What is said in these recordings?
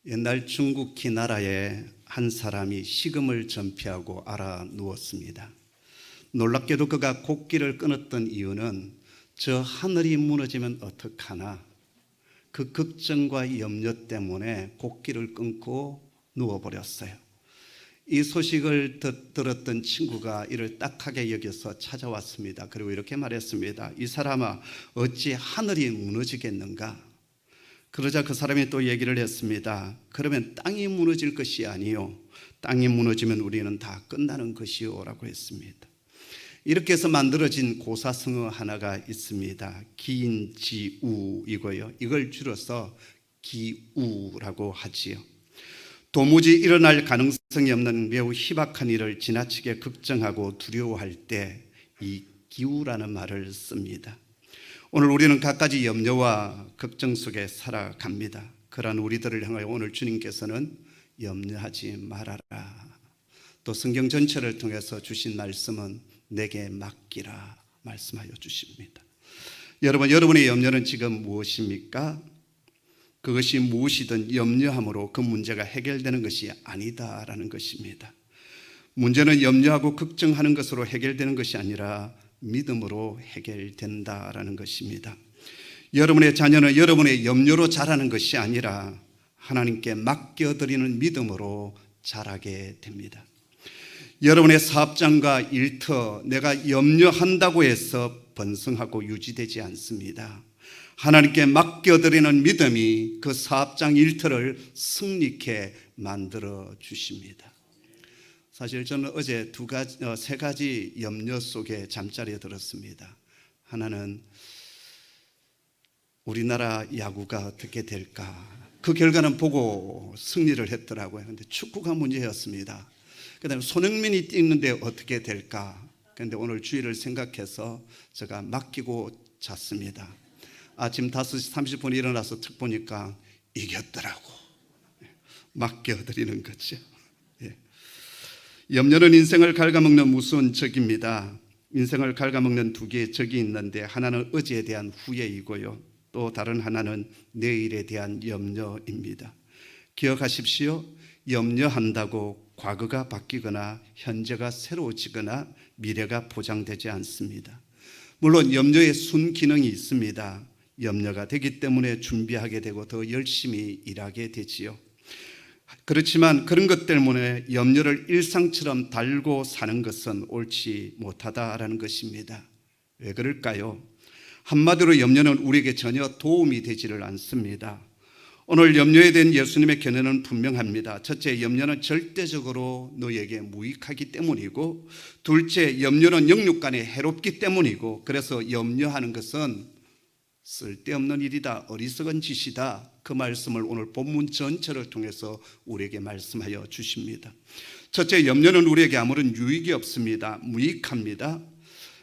옛날 중국기 나라에 한 사람이 식음을 전폐하고 알아 누웠습니다. 놀랍게도 그가 곡기를 끊었던 이유는 저 하늘이 무너지면 어떡하나 그 걱정과 염려 때문에 곡기를 끊고 누워버렸어요. 이 소식을 들었던 친구가 이를 딱하게 여겨서 찾아왔습니다. 그리고 이렇게 말했습니다. 이 사람아, 어찌 하늘이 무너지겠는가? 그러자 그 사람이 또 얘기를 했습니다. 그러면 땅이 무너질 것이 아니요, 땅이 무너지면 우리는 다 끝나는 것이요 라고 했습니다. 이렇게 해서 만들어진 고사성어 하나가 있습니다. 기인지우이고요, 이걸 줄여서 기우라고 하지요. 도무지 일어날 가능성이 없는 매우 희박한 일을 지나치게 걱정하고 두려워할 때 이 기우라는 말을 씁니다. 오늘 우리는 갖가지 염려와 걱정 속에 살아갑니다. 그러한 우리들을 향하여 오늘 주님께서는 염려하지 말아라. 또 성경 전체를 통해서 주신 말씀은 내게 맡기라 말씀하여 주십니다. 여러분, 여러분의 염려는 지금 무엇입니까? 그것이 무엇이든 염려함으로 그 문제가 해결되는 것이 아니다라는 것입니다. 문제는 염려하고 걱정하는 것으로 해결되는 것이 아니라 믿음으로 해결된다라는 것입니다. 여러분의 자녀는 여러분의 염려로 자라는 것이 아니라 하나님께 맡겨드리는 믿음으로 자라게 됩니다. 여러분의 사업장과 일터, 내가 염려한다고 해서 번성하고 유지되지 않습니다. 하나님께 맡겨드리는 믿음이 그 사업장 일터를 승리케 만들어 주십니다. 사실 저는 어제 세 가지 염려 속에 잠자리에 들었습니다. 하나는 우리나라 야구가 어떻게 될까? 그 결과는 보고 승리를 했더라고요. 근데 축구가 문제였습니다. 그 다음에 손흥민이 뛰는데 어떻게 될까? 그런데 오늘 주일을 생각해서 제가 맡기고 잤습니다. 아침 5시 30분에 일어나서 탁 보니까 이겼더라고. 맡겨드리는 거죠. 염려는 인생을 갉아먹는 무서운 적입니다. 인생을 갉아먹는 두 개의 적이 있는데 하나는 어제에 대한 후회이고요, 또 다른 하나는 내일에 대한 염려입니다. 기억하십시오. 염려한다고 과거가 바뀌거나 현재가 새로워지거나 미래가 보장되지 않습니다. 물론 염려의 순기능이 있습니다. 염려가 되기 때문에 준비하게 되고 더 열심히 일하게 되지요. 그렇지만 그런 것 때문에 염려를 일상처럼 달고 사는 것은 옳지 못하다라는 것입니다. 왜 그럴까요? 한마디로 염려는 우리에게 전혀 도움이 되지를 않습니다. 오늘 염려에 대한 예수님의 견해는 분명합니다. 첫째, 염려는 절대적으로 너에게 무익하기 때문이고, 둘째, 염려는 영육간에 해롭기 때문이고, 그래서 염려하는 것은 쓸데없는 일이다, 어리석은 짓이다, 그 말씀을 오늘 본문 전체를 통해서 우리에게 말씀하여 주십니다. 첫째, 염려는 우리에게 아무런 유익이 없습니다. 무익합니다.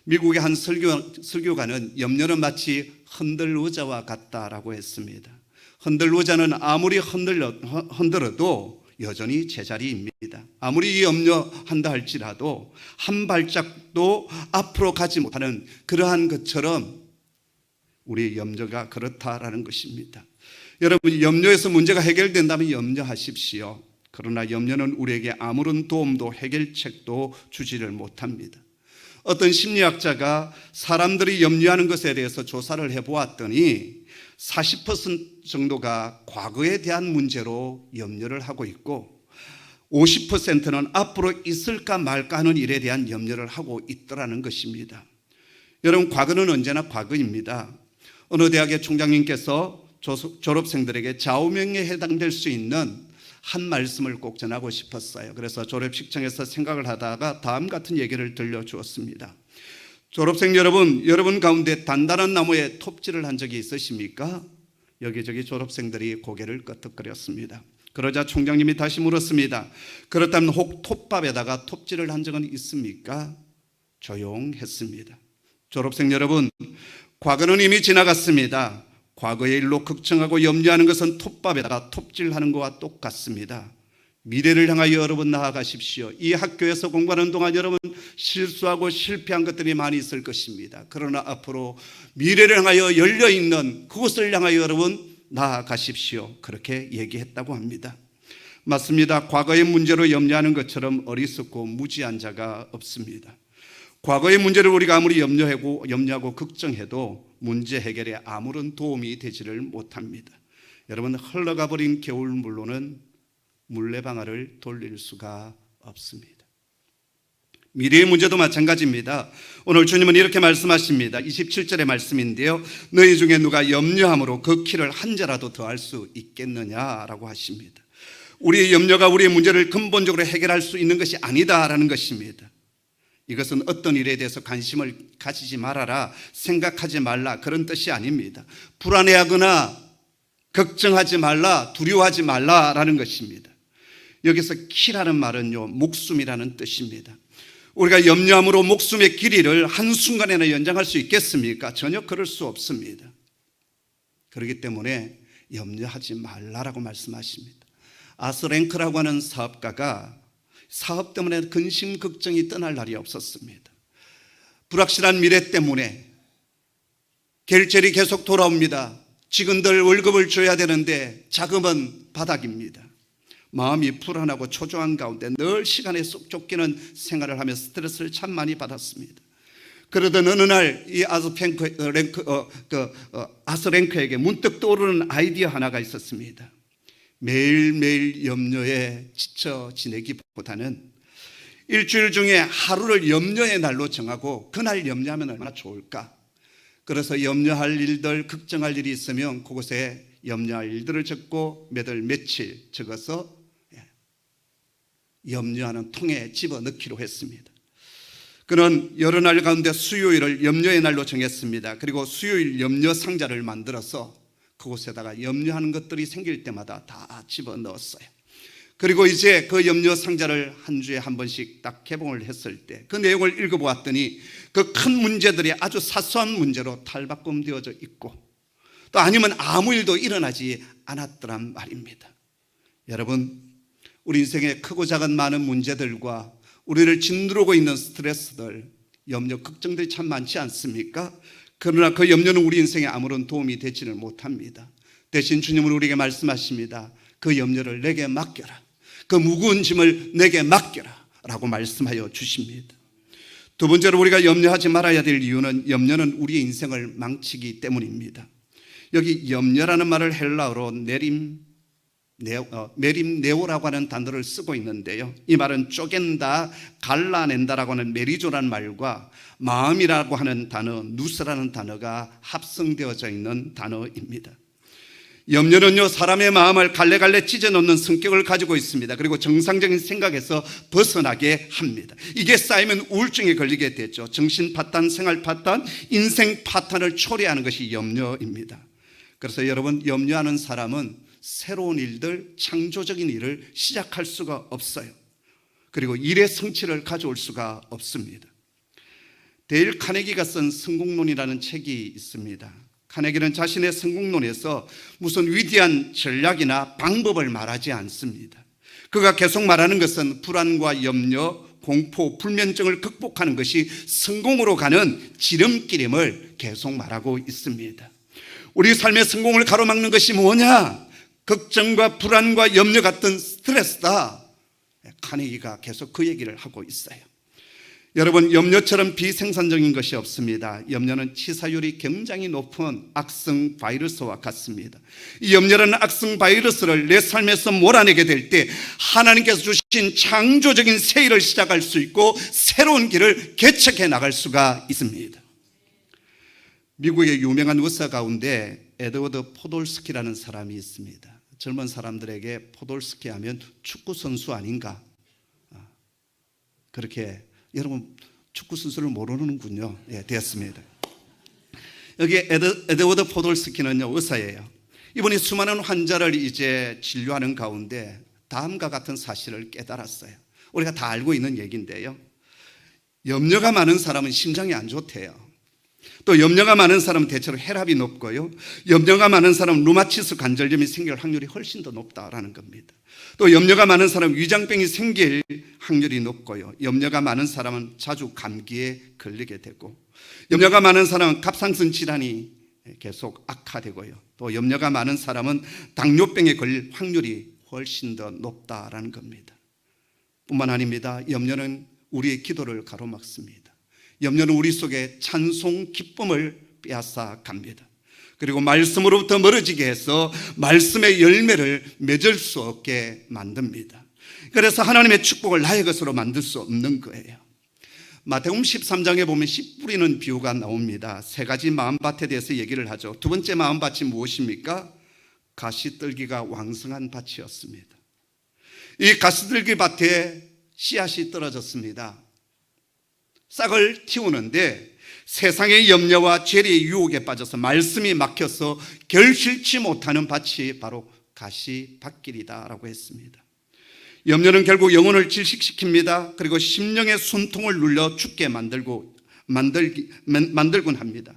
미국의 한 설교가는 염려는 마치 흔들의자와 같다라고 했습니다. 흔들의자는 아무리 흔들어도 여전히 제자리입니다. 아무리 염려한다 할지라도 한 발짝도 앞으로 가지 못하는 그러한 것처럼 우리의 염려가 그렇다라는 것입니다. 여러분, 염려에서 문제가 해결된다면 염려하십시오. 그러나 염려는 우리에게 아무런 도움도 해결책도 주지를 못합니다. 어떤 심리학자가 사람들이 염려하는 것에 대해서 조사를 해보았더니 40% 정도가 과거에 대한 문제로 염려를 하고 있고 50%는 앞으로 있을까 말까 하는 일에 대한 염려를 하고 있더라는 것입니다. 여러분, 과거는 언제나 과거입니다. 어느 대학의 총장님께서 졸업생들에게 좌우명에 해당될 수 있는 한 말씀을 꼭 전하고 싶었어요. 그래서 졸업식장에서 생각을 하다가 다음 같은 얘기를 들려주었습니다. 졸업생 여러분 가운데 단단한 나무에 톱질을 한 적이 있으십니까? 여기저기 졸업생들이 고개를 끄덕거렸습니다. 그러자 총장님이 다시 물었습니다. 그렇다면 혹 톱밥에다가 톱질을 한 적은 있습니까? 조용했습니다. 졸업생 여러분, 과거는 이미 지나갔습니다. 과거의 일로 걱정하고 염려하는 것은 톱밥에다가 톱질하는 것과 똑같습니다. 미래를 향하여 여러분 나아가십시오. 이 학교에서 공부하는 동안 여러분 실수하고 실패한 것들이 많이 있을 것입니다. 그러나 앞으로 미래를 향하여 열려있는 그것을 향하여 여러분 나아가십시오. 그렇게 얘기했다고 합니다. 맞습니다. 과거의 문제로 염려하는 것처럼 어리석고 무지한 자가 없습니다. 과거의 문제를 우리가 아무리 염려하고 걱정해도 문제 해결에 아무런 도움이 되지를 못합니다. 여러분, 흘러가 버린 겨울물로는 물레방아를 돌릴 수가 없습니다. 미래의 문제도 마찬가지입니다. 오늘 주님은 이렇게 말씀하십니다. 27절의 말씀인데요, 너희 중에 누가 염려함으로 그 키를 한 자라도 더할 수 있겠느냐라고 하십니다. 우리의 염려가 우리의 문제를 근본적으로 해결할 수 있는 것이 아니다라는 것입니다. 이것은 어떤 일에 대해서 관심을 가지지 말아라, 생각하지 말라, 그런 뜻이 아닙니다. 불안해하거나 걱정하지 말라, 두려워하지 말라라는 것입니다. 여기서 키라는 말은요, 목숨이라는 뜻입니다. 우리가 염려함으로 목숨의 길이를 한순간에나 연장할 수 있겠습니까? 전혀 그럴 수 없습니다. 그렇기 때문에 염려하지 말라라고 말씀하십니다. 아스랭크라고 하는 사업가가 사업 때문에 근심 걱정이 떠날 날이 없었습니다. 불확실한 미래 때문에 결제리 계속 돌아옵니다. 직원들 월급을 줘야 되는데 자금은 바닥입니다. 마음이 불안하고 초조한 가운데 늘 시간에 쏙 쫓기는 생활을 하며 스트레스를 참 많이 받았습니다. 그러던 어느 날 이 아스랭크에게 문득 떠오르는 아이디어 하나가 있었습니다. 매일매일 염려에 지쳐 지내기보다는 일주일 중에 하루를 염려의 날로 정하고 그날 염려하면 얼마나 좋을까. 그래서 염려할 일들, 걱정할 일이 있으면 그곳에 염려할 일들을 적고 매달 며칠 적어서 염려하는 통에 집어넣기로 했습니다. 그는 여러 날 가운데 수요일을 염려의 날로 정했습니다. 그리고 수요일 염려 상자를 만들어서 그곳에다가 염려하는 것들이 생길 때마다 다 집어넣었어요. 그리고 이제 그 염려 상자를 한 주에 한 번씩 딱 개봉을 했을 때 그 내용을 읽어보았더니 그 큰 문제들이 아주 사소한 문제로 탈바꿈되어져 있고 또 아니면 아무 일도 일어나지 않았더란 말입니다. 여러분, 우리 인생에 크고 작은 많은 문제들과 우리를 짓누르고 있는 스트레스들, 염려, 걱정들이 참 많지 않습니까? 그러나 그 염려는 우리 인생에 아무런 도움이 되지는 못합니다. 대신 주님은 우리에게 말씀하십니다. 그 염려를 내게 맡겨라. 그 무거운 짐을 내게 맡겨라 라고 말씀하여 주십니다. 두 번째로 우리가 염려하지 말아야 될 이유는 염려는 우리의 인생을 망치기 때문입니다. 여기 염려라는 말을 헬라어로 메림네오라고 하는 단어를 쓰고 있는데요, 이 말은 쪼갠다, 갈라낸다라고 하는 메리조라는 말과 마음이라고 하는 단어, 누스라는 단어가 합성되어져 있는 단어입니다. 염려는요, 사람의 마음을 갈래갈래 찢어놓는 성격을 가지고 있습니다. 그리고 정상적인 생각에서 벗어나게 합니다. 이게 쌓이면 우울증에 걸리게 되죠. 정신 파탄, 생활 파탄, 인생 파탄을 초래하는 것이 염려입니다. 그래서 여러분, 염려하는 사람은 새로운 일들, 창조적인 일을 시작할 수가 없어요. 그리고 일의 성취를 가져올 수가 없습니다. 데일 카네기가 쓴 성공론이라는 책이 있습니다. 카네기는 자신의 성공론에서 무슨 위대한 전략이나 방법을 말하지 않습니다. 그가 계속 말하는 것은 불안과 염려, 공포, 불면증을 극복하는 것이 성공으로 가는 지름길임을 계속 말하고 있습니다. 우리 삶의 성공을 가로막는 것이 뭐냐? 걱정과 불안과 염려 같은 스트레스다. 카네기가 계속 그 얘기를 하고 있어요. 여러분, 염려처럼 비생산적인 것이 없습니다. 염려는 치사율이 굉장히 높은 악성 바이러스와 같습니다. 이 염려라는 악성 바이러스를 내 삶에서 몰아내게 될 때 하나님께서 주신 창조적인 새 일을 시작할 수 있고 새로운 길을 개척해 나갈 수가 있습니다. 미국의 유명한 의사 가운데 에드워드 포돌스키라는 사람이 있습니다. 젊은 사람들에게 포돌스키 하면 축구선수 아닌가, 그렇게, 여러분 축구선수를 모르는군요. 예, 되었습니다. 여기 에드워드 포돌스키는요, 의사예요. 이분이 수많은 환자를 이제 진료하는 가운데 다음과 같은 사실을 깨달았어요. 우리가 다 알고 있는 얘기인데요, 염려가 많은 사람은 심장이 안 좋대요. 또 염려가 많은 사람은 대체로 혈압이 높고요, 염려가 많은 사람은 루마티스 관절염이 생길 확률이 훨씬 더 높다라는 겁니다. 또 염려가 많은 사람은 위장병이 생길 확률이 높고요, 염려가 많은 사람은 자주 감기에 걸리게 되고, 염려가 많은 사람은 갑상선 질환이 계속 악화되고요. 또 염려가 많은 사람은 당뇨병에 걸릴 확률이 훨씬 더 높다라는 겁니다. 뿐만 아닙니다. 염려는 우리의 기도를 가로막습니다. 염려는 우리 속에 찬송, 기쁨을 빼앗아 갑니다. 그리고 말씀으로부터 멀어지게 해서 말씀의 열매를 맺을 수 없게 만듭니다. 그래서 하나님의 축복을 나의 것으로 만들 수 없는 거예요. 마태복음 13장에 보면 씨 뿌리는 비유가 나옵니다. 세 가지 마음밭에 대해서 얘기를 하죠. 두 번째 마음밭이 무엇입니까? 가시떨기가 왕성한 밭이었습니다. 이 가시떨기 밭에 씨앗이 떨어졌습니다. 싹을 틔우는데 세상의 염려와 죄의 유혹에 빠져서 말씀이 막혀서 결실치 못하는 밭이 바로 가시밭길이다라고 했습니다. 염려는 결국 영혼을 질식시킵니다. 그리고 심령의 숨통을 눌러 죽게 만들곤 합니다.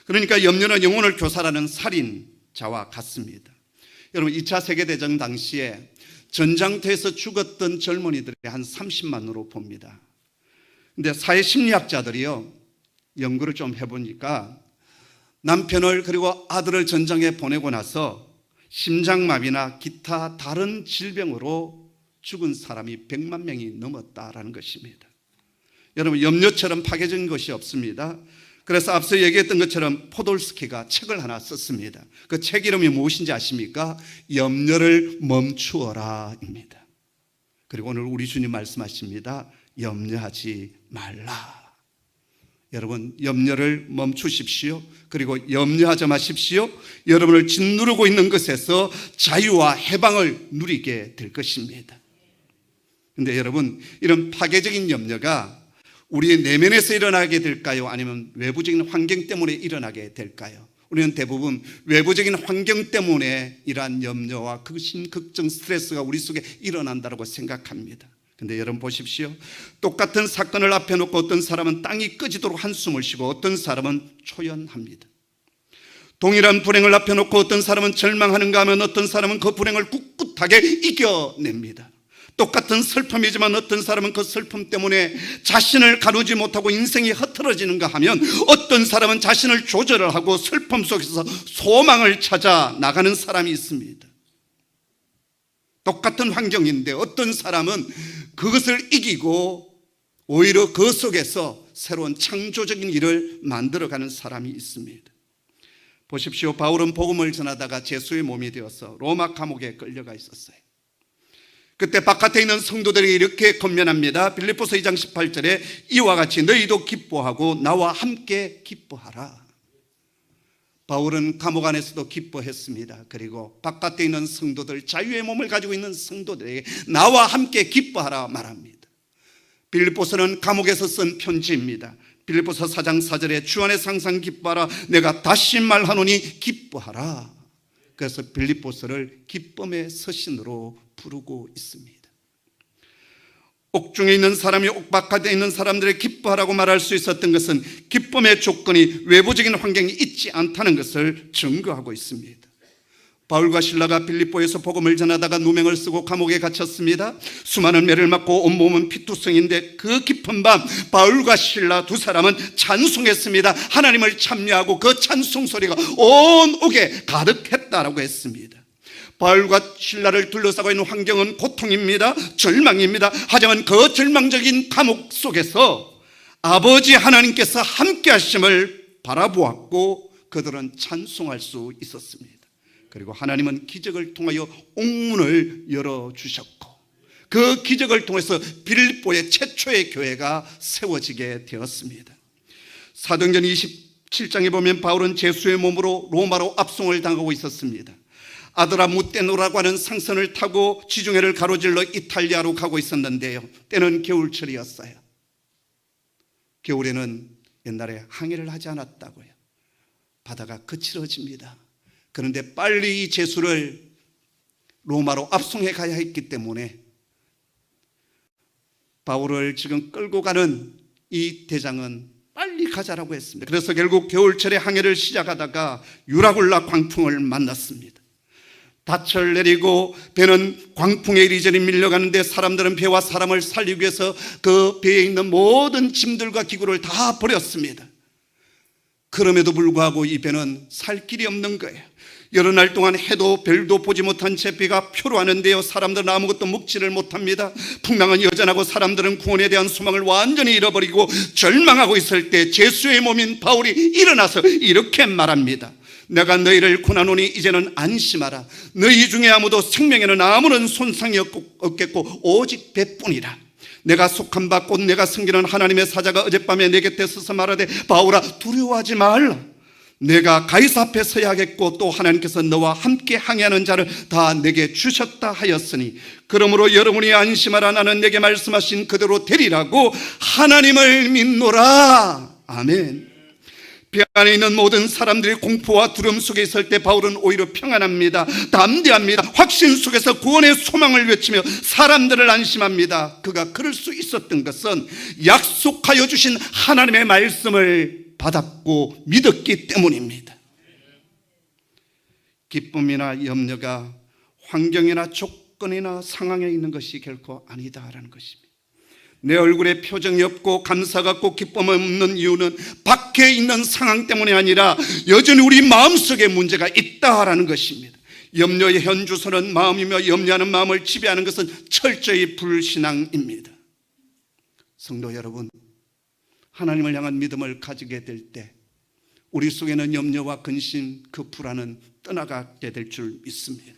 그러니까 염려는 영혼을 교살하는 살인자와 같습니다. 여러분 2차 세계대전 당시에 전장터에서 죽었던 젊은이들이 한 30만으로 봅니다. 근데 사회심리학자들이요 연구를 좀 해보니까 남편을 그리고 아들을 전장에 보내고 나서 심장마비나 기타 다른 질병으로 죽은 사람이 100만 명이 넘었다라는 것입니다. 여러분 염려처럼 파괴적인 것이 없습니다. 그래서 앞서 얘기했던 것처럼 포돌스키가 책을 하나 썼습니다. 그 책 이름이 무엇인지 아십니까? 염려를 멈추어라입니다. 그리고 오늘 우리 주님 말씀하십니다. 염려하지 말라. 여러분 염려를 멈추십시오. 그리고 염려하지 마십시오. 여러분을 짓누르고 있는 것에서 자유와 해방을 누리게 될 것입니다. 그런데 여러분 이런 파괴적인 염려가 우리의 내면에서 일어나게 될까요? 아니면 외부적인 환경 때문에 일어나게 될까요? 우리는 대부분 외부적인 환경 때문에 이러한 염려와 극심, 스트레스가 우리 속에 일어난다고 생각합니다. 근데 여러분 보십시오. 똑같은 사건을 앞에 놓고 어떤 사람은 땅이 꺼지도록 한숨을 쉬고 어떤 사람은 초연합니다. 동일한 불행을 앞에 놓고 어떤 사람은 절망하는가 하면 어떤 사람은 그 불행을 꿋꿋하게 이겨냅니다. 똑같은 슬픔이지만 어떤 사람은 그 슬픔 때문에 자신을 가누지 못하고 인생이 흐트러지는가 하면 어떤 사람은 자신을 조절을 하고 슬픔 속에서 소망을 찾아 나가는 사람이 있습니다. 똑같은 환경인데 어떤 사람은 그것을 이기고 오히려 그 속에서 새로운 창조적인 일을 만들어가는 사람이 있습니다. 보십시오. 바울은 복음을 전하다가 제수의 몸이 되어서 로마 감옥에 끌려가 있었어요. 그때 바깥에 있는 성도들이 이렇게 권면합니다. 빌립보서 2장 18절에 이와 같이 너희도 기뻐하고 나와 함께 기뻐하라. 바울은 감옥 안에서도 기뻐했습니다. 그리고 바깥에 있는 성도들, 자유의 몸을 가지고 있는 성도들에게 나와 함께 기뻐하라 말합니다. 빌립보서는 감옥에서 쓴 편지입니다. 빌립보서 4장 4절에 주 안에서 항상 기뻐하라. 내가 다시 말하노니 기뻐하라. 그래서 빌립보서를 기쁨의 서신으로 부르고 있습니다. 옥중에 있는 사람이 옥바깥에 있는 사람들의 기뻐하라고 말할 수 있었던 것은 기쁨의 조건이 외부적인 환경이 있지 않다는 것을 증거하고 있습니다. 바울과 실라가 빌립보에서 복음을 전하다가 누명을 쓰고 감옥에 갇혔습니다. 수많은 매를 맞고 온몸은 피투성인데 그 깊은 밤 바울과 실라 두 사람은 찬송했습니다. 하나님을 찬미하고 그 찬송 소리가 온 옥에 가득했다라고 했습니다. 바울과 실라를 둘러싸고 있는 환경은 고통입니다. 절망입니다. 하지만 그 절망적인 감옥 속에서 아버지 하나님께서 함께 하심을 바라보았고 그들은 찬송할 수 있었습니다. 그리고 하나님은 기적을 통하여 옥문을 열어주셨고 그 기적을 통해서 빌립보의 최초의 교회가 세워지게 되었습니다. 사도행전 27장에 보면 바울은 제수의 몸으로 로마로 압송을 당하고 있었습니다. 아드라무떼노라고 하는 상선을 타고 지중해를 가로질러 이탈리아로 가고 있었는데요. 때는 겨울철이었어요. 겨울에는 옛날에 항해를 하지 않았다고요. 바다가 거칠어집니다. 그런데 빨리 이 제수를 로마로 압송해 가야 했기 때문에 바울을 지금 끌고 가는 이 대장은 빨리 가자라고 했습니다. 그래서 결국 겨울철에 항해를 시작하다가 유라굴라 광풍을 만났습니다. 닻을 내리고 배는 광풍에 이리저리 밀려가는데 사람들은 배와 사람을 살리기 위해서 그 배에 있는 모든 짐들과 기구를 다 버렸습니다. 그럼에도 불구하고 이 배는 살 길이 없는 거예요. 여러 날 동안 해도 별도 보지 못한 채 배가 표로하는데요, 사람들은 아무것도 먹지를 못합니다. 풍랑은 여전하고 사람들은 구원에 대한 소망을 완전히 잃어버리고 절망하고 있을 때 제수의 몸인 바울이 일어나서 이렇게 말합니다. 내가 너희를 권하노니 이제는 안심하라. 너희 중에 아무도 생명에는 아무런 손상이 없겠고 오직 배뿐이라. 내가 속한 바 곧 내가 섬기는 하나님의 사자가 어젯밤에 내 곁에 서서 말하되 바울아 두려워하지 말라. 내가 가이사 앞에 서야겠고 또 하나님께서 너와 함께 항해하는 자를 다 내게 주셨다 하였으니 그러므로 여러분이 안심하라. 나는 내게 말씀하신 그대로 되리라고 하나님을 믿노라. 아멘. 배 안에 있는 모든 사람들이 공포와 두려움 속에 있을 때 바울은 오히려 평안합니다. 담대합니다. 확신 속에서 구원의 소망을 외치며 사람들을 안심합니다. 그가 그럴 수 있었던 것은 약속하여 주신 하나님의 말씀을 받았고 믿었기 때문입니다. 기쁨이나 염려가 환경이나 조건이나 상황에 있는 것이 결코 아니다라는 것입니다. 내 얼굴에 표정이 없고 감사가 없고 기쁨이 없는 이유는 밖에 있는 상황 때문이 아니라 여전히 우리 마음속에 문제가 있다라는 것입니다. 염려의 현주소는 마음이며 염려하는 마음을 지배하는 것은 철저히 불신앙입니다. 성도 여러분, 하나님을 향한 믿음을 가지게 될 때 우리 속에는 염려와 근심, 그 불안은 떠나가게 될 줄 믿습니다.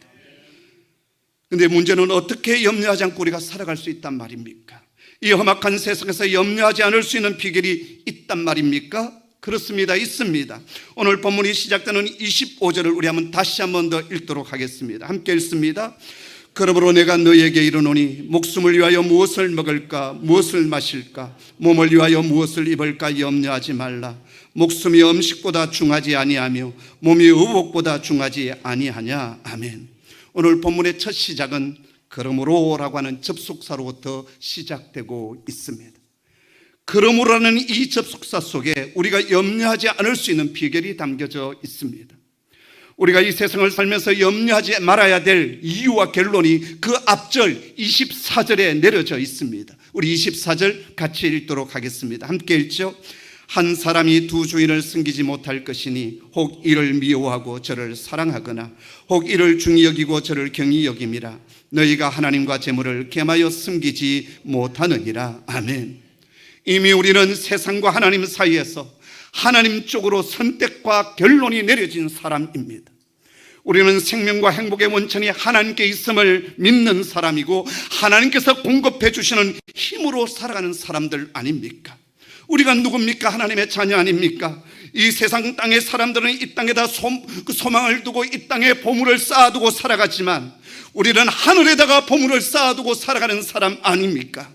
그런데 문제는 어떻게 염려하지 않고 우리가 살아갈 수 있단 말입니까? 이 험악한 세상에서 염려하지 않을 수 있는 비결이 있단 말입니까? 그렇습니다. 있습니다. 오늘 본문이 시작되는 25절을 우리 다시 한번 더 읽도록 하겠습니다. 함께 읽습니다. 그러므로 내가 너희에게 이르노니 목숨을 위하여 무엇을 먹을까 무엇을 마실까 몸을 위하여 무엇을 입을까 염려하지 말라. 목숨이 음식보다 중하지 아니하며 몸이 의복보다 중하지 아니하냐. 아멘. 오늘 본문의 첫 시작은 그러므로라고 하는 접속사로부터 시작되고 있습니다. 그러므로라는 이 접속사 속에 우리가 염려하지 않을 수 있는 비결이 담겨져 있습니다. 우리가 이 세상을 살면서 염려하지 말아야 될 이유와 결론이 그 앞절 24절에 내려져 있습니다. 우리 24절 같이 읽도록 하겠습니다. 함께 읽죠. 한 사람이 두 주인을 섬기지 못할 것이니 혹 이를 미워하고 저를 사랑하거나 혹 이를 중히 여기고 저를 경히 여김이라. 너희가 하나님과 재물을 겸하여 섬기지 못하느니라. 아멘. 이미 우리는 세상과 하나님 사이에서 하나님 쪽으로 선택과 결론이 내려진 사람입니다. 우리는 생명과 행복의 원천이 하나님께 있음을 믿는 사람이고 하나님께서 공급해 주시는 힘으로 살아가는 사람들 아닙니까? 우리가 누굽니까? 하나님의 자녀 아닙니까? 이 세상 땅의 사람들은 이 땅에다 소망을 두고 이 땅에 보물을 쌓아두고 살아가지만 우리는 하늘에다가 보물을 쌓아두고 살아가는 사람 아닙니까?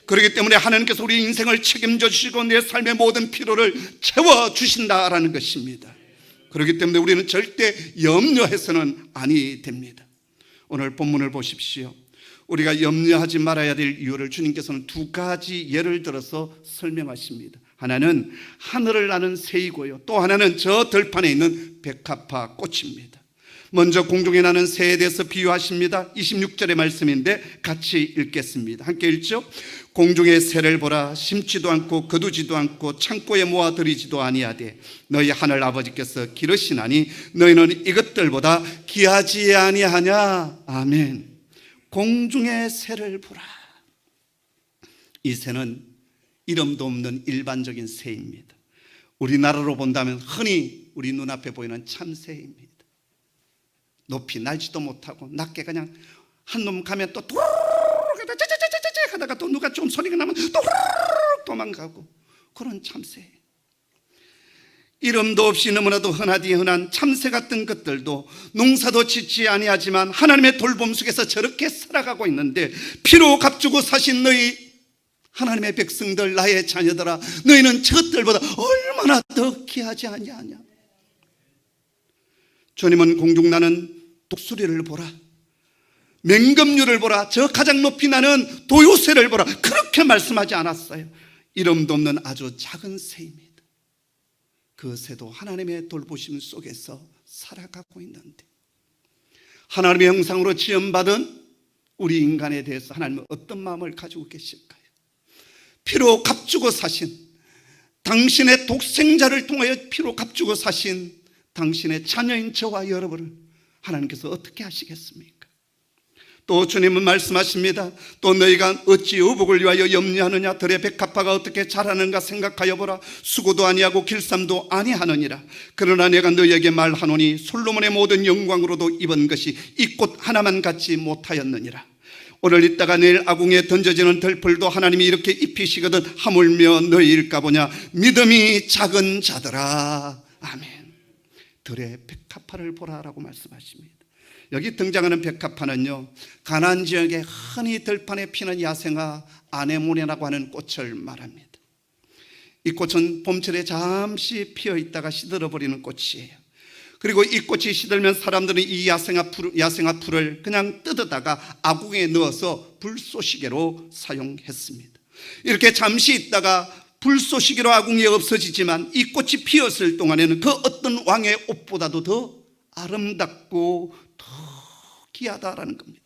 그렇기 때문에 하나님께서 우리 인생을 책임져 주시고 내 삶의 모든 필요를 채워주신다라는 것입니다. 그렇기 때문에 우리는 절대 염려해서는 아니 됩니다. 오늘 본문을 보십시오. 우리가 염려하지 말아야 될 이유를 주님께서는 두 가지 예를 들어서 설명하십니다. 하나는 하늘을 나는 새이고요, 또 하나는 저 들판에 있는 백합화 꽃입니다. 먼저 공중에 나는 새에 대해서 비유하십니다. 26절의 말씀인데 같이 읽겠습니다. 함께 읽죠. 공중의 새를 보라. 심지도 않고 거두지도 않고 창고에 모아들이지도 아니하되 너희 하늘 아버지께서 기르시나니 너희는 이것들보다 귀하지 아니하냐. 아멘. 공중의 새를 보라. 이 새는 이름도 없는 일반적인 새입니다. 우리나라로 본다면 흔히 우리 눈앞에 보이는 참새입니다. 높이 날지도 못하고 낮게 그냥 한 놈 가면 또 도르륵 하다가 또 누가 좀 소리가 나면 도르륵 도망가고 그런 참새. 이름도 없이 너무나도 흔하디 흔한 참새 같은 것들도 농사도 짓지 아니하지만 하나님의 돌봄 속에서 저렇게 살아가고 있는데 피로 값주고 사신 너희 하나님의 백성들, 나의 자녀들아, 너희는 저것들보다 얼마나 더 귀하지 아니하냐. 주님은 공중 나는 독수리를 보라, 맹금류를 보라, 저 가장 높이 나는 도요새를 보라, 그렇게 말씀하지 않았어요. 이름도 없는 아주 작은 새입니다. 그 새도 하나님의 돌보심 속에서 살아가고 있는데 하나님의 형상으로 지음받은 우리 인간에 대해서 하나님은 어떤 마음을 가지고 계실까요? 피로 값주고 사신, 당신의 독생자를 통하여 피로 값주고 사신 당신의 자녀인 저와 여러분을 하나님께서 어떻게 하시겠습니까? 또 주님은 말씀하십니다. 또 너희가 어찌 의복을 위하여 염려하느냐? 들의 백합화가 어떻게 자라는가 생각하여 보라. 수고도 아니하고 길쌈도 아니하느니라. 그러나 내가 너희에게 말하노니 솔로몬의 모든 영광으로도 입은 것이 이 꽃 하나만 갖지 못하였느니라. 오늘 있다가 내일 아궁에 던져지는 들풀도 하나님이 이렇게 입히시거든 하물며 너희일까 보냐. 믿음이 작은 자들아. 아멘. 들의 백합화를 보라라고 말씀하십니다. 여기 등장하는 백합화는요, 가나안 지역에 흔히 들판에 피는 야생화 아네모네라고 하는 꽃을 말합니다. 이 꽃은 봄철에 잠시 피어 있다가 시들어버리는 꽃이에요. 그리고 이 꽃이 시들면 사람들은 이 야생화 풀을 그냥 뜯어다가 아궁에 넣어서 불쏘시개로 사용했습니다. 이렇게 잠시 있다가 불쏘시개로 아궁이에 없어지지만 이 꽃이 피었을 동안에는 그 어떤 왕의 옷보다도 더 아름답고 더 귀하다라는 겁니다.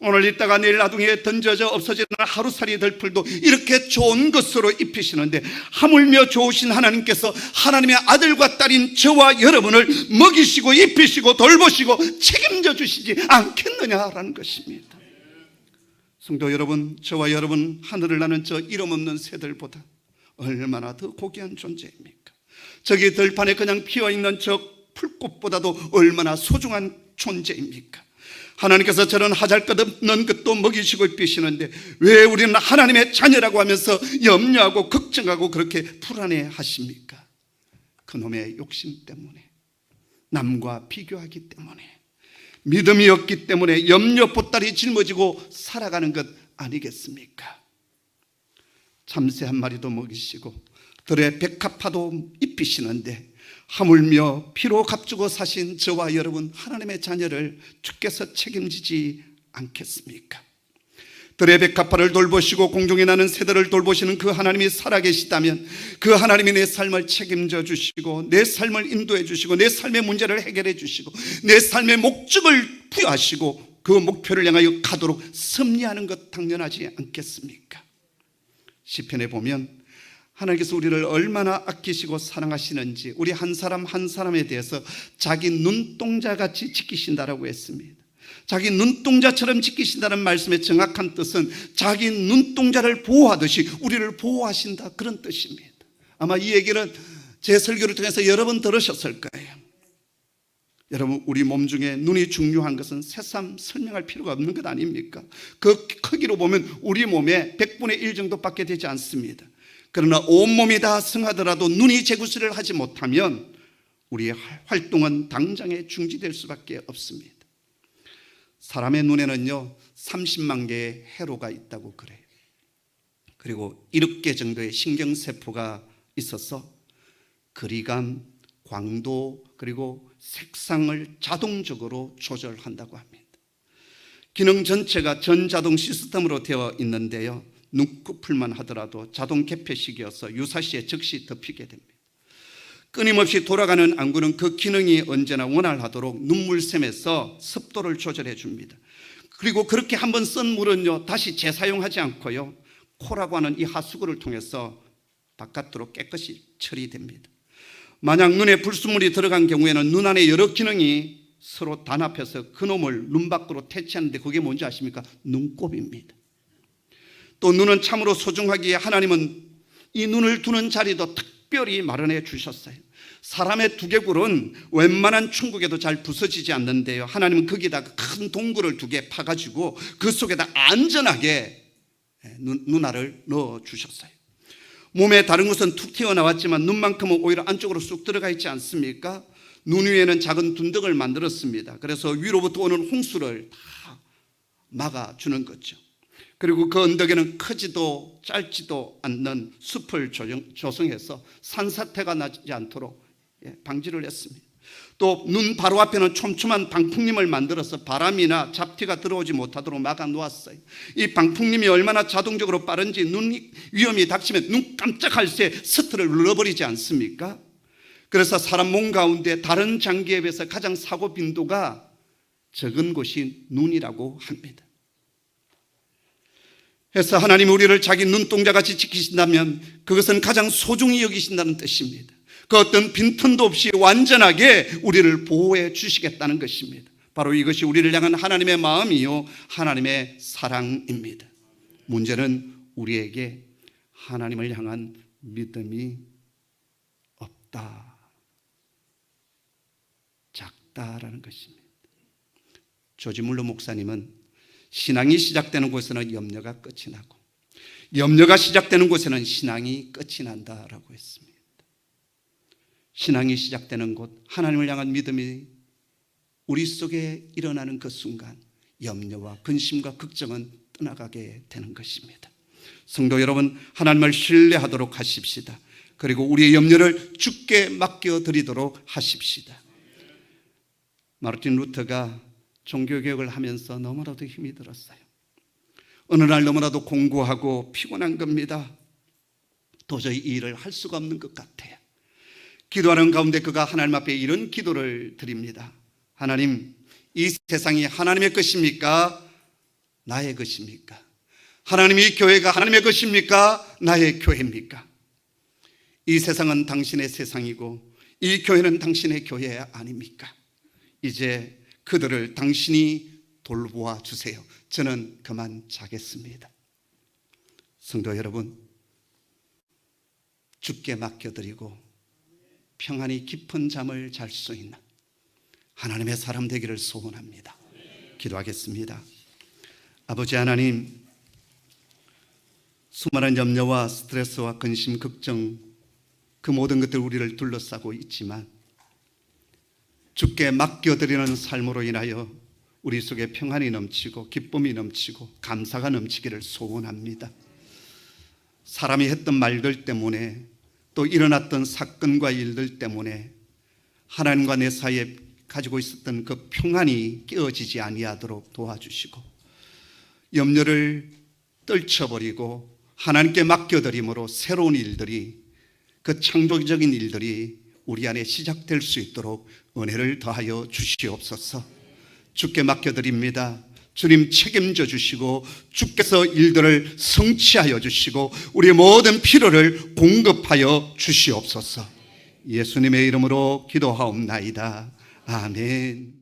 오늘 있다가 내일 아궁이에 던져져 없어지는 하루살이 들풀도 이렇게 좋은 것으로 입히시는데 하물며 좋으신 하나님께서 하나님의 아들과 딸인 저와 여러분을 먹이시고 입히시고 돌보시고 책임져 주시지 않겠느냐라는 것입니다. 성도 여러분, 저와 여러분 하늘을 나는 저 이름 없는 새들보다 얼마나 더 고귀한 존재입니까? 저기 들판에 그냥 피어있는 저 풀꽃보다도 얼마나 소중한 존재입니까? 하나님께서 저런 하잘것없는 것도 먹이시고 입히시는데 왜 우리는 하나님의 자녀라고 하면서 염려하고 걱정하고 그렇게 불안해 하십니까? 그놈의 욕심 때문에, 남과 비교하기 때문에, 믿음이 없기 때문에 염려 보따리 짊어지고 살아가는 것 아니겠습니까? 참새 한 마리도 먹이시고 들의 백합화도 입히시는데 하물며 피로 값주고 사신 저와 여러분 하나님의 자녀를 주께서 책임지지 않겠습니까? 들의 백합화를 돌보시고 공중에 나는 새들을 돌보시는 그 하나님이 살아계시다면 그 하나님이 내 삶을 책임져 주시고 내 삶을 인도해 주시고 내 삶의 문제를 해결해 주시고 내 삶의 목적을 부여하시고 그 목표를 향하여 가도록 섭리하는 것 당연하지 않겠습니까? 시편에 보면 하나님께서 우리를 얼마나 아끼시고 사랑하시는지 우리 한 사람 한 사람에 대해서 자기 눈동자같이 지키신다라고 했습니다. 자기 눈동자처럼 지키신다는 말씀의 정확한 뜻은 자기 눈동자를 보호하듯이 우리를 보호하신다, 그런 뜻입니다. 아마 이 얘기는 제 설교를 통해서 여러 번 들으셨을 거예요. 여러분, 우리 몸 중에 눈이 중요한 것은 새삼 설명할 필요가 없는 것 아닙니까? 그 크기로 보면 우리 몸의 100분의 1 정도밖에 되지 않습니다. 그러나 온몸이 다 성하더라도 눈이 제구스를 하지 못하면 우리의 활동은 당장에 중지될 수밖에 없습니다. 사람의 눈에는요 30만 개의 회로가 있다고 그래요. 그리고 7개 정도의 신경세포가 있어서 거리감, 광도 그리고 색상을 자동적으로 조절한다고 합니다. 기능 전체가 전자동 시스템으로 되어 있는데요, 눈꺼풀만 하더라도 자동 개폐식이어서 유사시에 즉시 덮이게 됩니다. 끊임없이 돌아가는 안구는 그 기능이 언제나 원활하도록 눈물샘에서 습도를 조절해 줍니다. 그리고 그렇게 한번 쓴 물은요 다시 재사용하지 않고요 코라고 하는 이 하수구를 통해서 바깥으로 깨끗이 처리됩니다. 만약 눈에 불순물이 들어간 경우에는 눈 안에 여러 기능이 서로 단합해서 그놈을 눈 밖으로 퇴치하는데 그게 뭔지 아십니까? 눈곱입니다. 또 눈은 참으로 소중하기에 하나님은 이 눈을 두는 자리도 특별히 마련해 주셨어요. 사람의 두개골은 웬만한 충격에도 잘 부서지지 않는데요, 하나님은 거기다가 큰 동굴을 2개 파가지고 그 속에다 안전하게 눈알을 넣어 주셨어요. 몸의 다른 곳은 툭 튀어나왔지만 눈만큼은 오히려 안쪽으로 쑥 들어가 있지 않습니까? 눈 위에는 작은 둔덕을 만들었습니다. 그래서 위로부터 오는 홍수를 다 막아주는 거죠. 그리고 그 언덕에는 크지도 짧지도 않는 숲을 조성해서 산사태가 나지 않도록 방지를 했습니다. 또 눈 바로 앞에는 촘촘한 방풍림을 만들어서 바람이나 잡티가 들어오지 못하도록 막아 놓았어요. 이 방풍림이 얼마나 자동적으로 빠른지 눈 위험이 닥치면 눈 깜짝할 새 스트를 눌러버리지 않습니까? 그래서 사람 몸 가운데 다른 장기에 비해서 가장 사고 빈도가 적은 곳이 눈이라고 합니다. 해서 하나님 우리를 자기 눈동자같이 지키신다면 그것은 가장 소중히 여기신다는 뜻입니다. 그 어떤 빈틈도 없이 완전하게 우리를 보호해 주시겠다는 것입니다. 바로 이것이 우리를 향한 하나님의 마음이요 하나님의 사랑입니다. 문제는 우리에게 하나님을 향한 믿음이 없다, 작다라는 것입니다. 조지 물러 목사님은 신앙이 시작되는 곳에는 염려가 끝이 나고 염려가 시작되는 곳에는 신앙이 끝이 난다라고 했습니다. 신앙이 시작되는 곳, 하나님을 향한 믿음이 우리 속에 일어나는 그 순간 염려와 근심과 걱정은 떠나가게 되는 것입니다. 성도 여러분, 하나님을 신뢰하도록 하십시다. 그리고 우리의 염려를 주께 맡겨드리도록 하십시다. 마르틴 루터가 종교개혁을 하면서 너무나도 힘이 들었어요. 어느 날 너무나도 공고하고 피곤한 겁니다. 도저히 이 일을 할 수가 없는 것 같아요. 기도하는 가운데 그가 하나님 앞에 이런 기도를 드립니다. 하나님, 이 세상이 하나님의 것입니까? 나의 것입니까? 하나님, 이 교회가 하나님의 것입니까? 나의 교회입니까? 이 세상은 당신의 세상이고 이 교회는 당신의 교회 아닙니까? 이제 그들을 당신이 돌보아 주세요. 저는 그만 자겠습니다. 성도 여러분, 주께 맡겨드리고 평안히 깊은 잠을 잘 수 있는 하나님의 사람 되기를 소원합니다. 기도하겠습니다. 아버지 하나님, 수많은 염려와 스트레스와 근심, 걱정, 그 모든 것들 우리를 둘러싸고 있지만 주께 맡겨드리는 삶으로 인하여 우리 속에 평안이 넘치고 기쁨이 넘치고 감사가 넘치기를 소원합니다. 사람이 했던 말들 때문에 또 일어났던 사건과 일들 때문에 하나님과 내 사이에 가지고 있었던 그 평안이 깨어지지 아니하도록 도와주시고 염려를 떨쳐버리고 하나님께 맡겨드림으로 새로운 일들이, 그 창조적인 일들이 우리 안에 시작될 수 있도록 은혜를 더하여 주시옵소서. 주께 맡겨드립니다. 주님 책임져 주시고 주께서 일들을 성취하여 주시고 우리의 모든 필요를 공급하여 주시옵소서. 예수님의 이름으로 기도하옵나이다. 아멘.